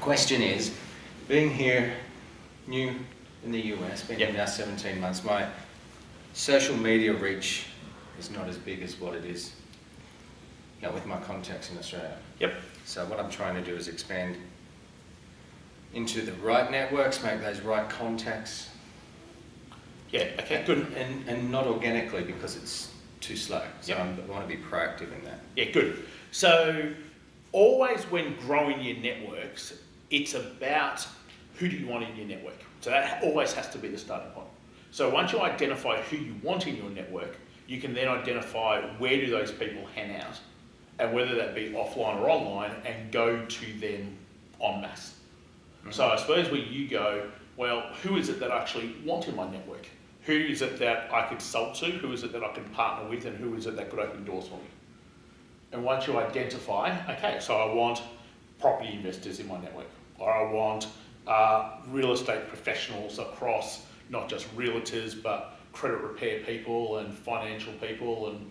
question is, being here, new in the US, been here now 17 months, my social media reach is not as big as what it is, you know, with my contacts in Australia. Yep. So what I'm trying to do is expand into the right networks, make those right contacts. Yeah, okay, good. And not organically because it's too slow. So Yep. I want to be proactive in that. Yeah, good. So always when growing your networks, it's about who do you want in your network. So that always has to be the starting point. So once you identify who you want in your network, you can then identify where do those people hang out, and whether that be offline or online, and go to them en masse. Mm-hmm. So I suppose where you go, well, who is it that I actually want in my network? Who is it that I could sell to? Who is it that I can partner with? And who is it that could open doors for me? And once you identify, okay, so I want property investors in my network, or I want real estate professionals across not just realtors, but credit repair people and financial people and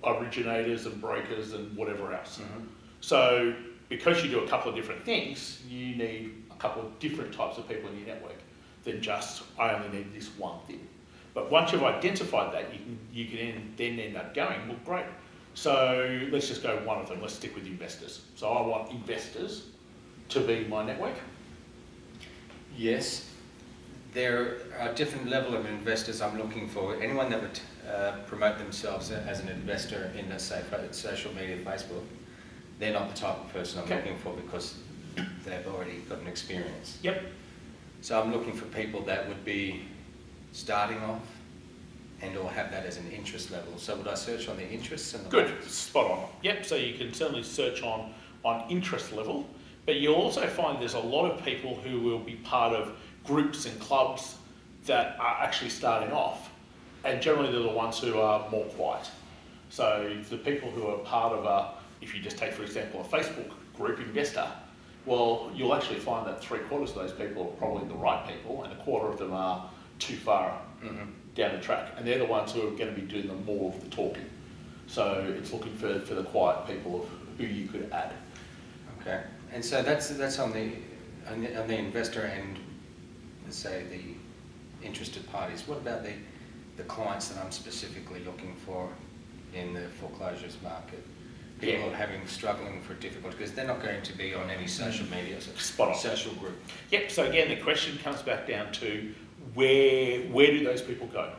originators and brokers and whatever else. Mm-hmm. So because you do a couple of different things, you need a couple of different types of people in your network than just, I only need this one thing. But once you've identified that, you can then end up going, well, great. So let's just go one of them. Let's stick with investors. So I want investors to be my network. Yes. There are different level of investors I'm looking for. Anyone that would promote themselves as an investor in, let's say, social media, Facebook, they're not the type of person I'm looking for because they've already got an experience. Yep. So I'm looking for people that would be starting off and or have that as an interest level. So would I search on the interests and the Good, markets? spot on. Yep, so you can certainly search on interest level, but you'll also find there's a lot of people who will be part of groups and clubs that are actually starting off, and generally they're the ones who are more quiet. So the people who are part of if you just take, for example, a Facebook group investor, well, you'll actually find that 3/4 of those people are probably the right people, and 1/4 of them are too far down the track, and they're the ones who are going to be doing the more of the talking. So it's looking for the quiet people of who you could add. Okay, and so that's on the investor and, let's say, the interested parties. What about the clients that I'm specifically looking for in the foreclosures market? People struggling for difficulty because they're not going to be on any social media, spot on. Social group. Yep. So again, the question comes back down to where do those people go?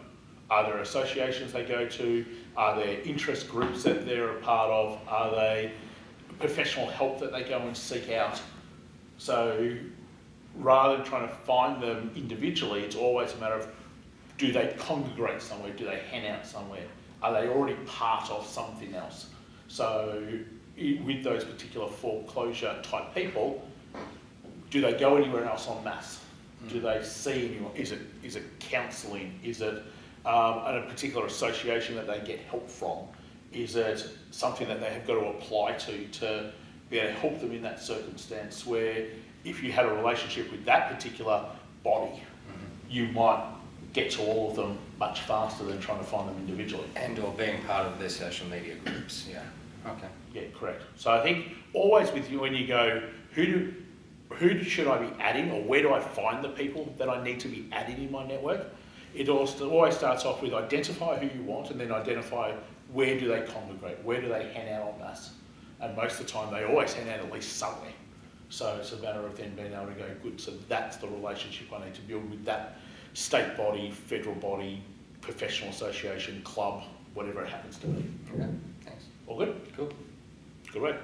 Are there associations they go to? Are there interest groups that they're a part of? Are they professional help that they go and seek out? So rather than trying to find them individually, it's always a matter of, do they congregate somewhere? Do they hang out somewhere? Are they already part of something else? So with those particular foreclosure type people, do they go anywhere else en masse? Do they see anyone? Is it counselling? Is it a particular association that they get help from? Is it something that they have got to apply to be able to help them in that circumstance where if you had a relationship with that particular body, you might get to all of them much faster than trying to find them individually. And or being part of their social media groups, yeah. Okay. Yeah, correct. So I think always with you when you go, who should I be adding, or where do I find the people that I need to be adding in my network? It always starts off with identify who you want, and then identify where do they congregate, where do they hang out en masse. And most of the time they always hang out at least somewhere. So it's a matter of then being able to go, good, so that's the relationship I need to build with that state body, federal body, professional association, club, whatever it happens to be. Okay, thanks. All good? Cool. Good work.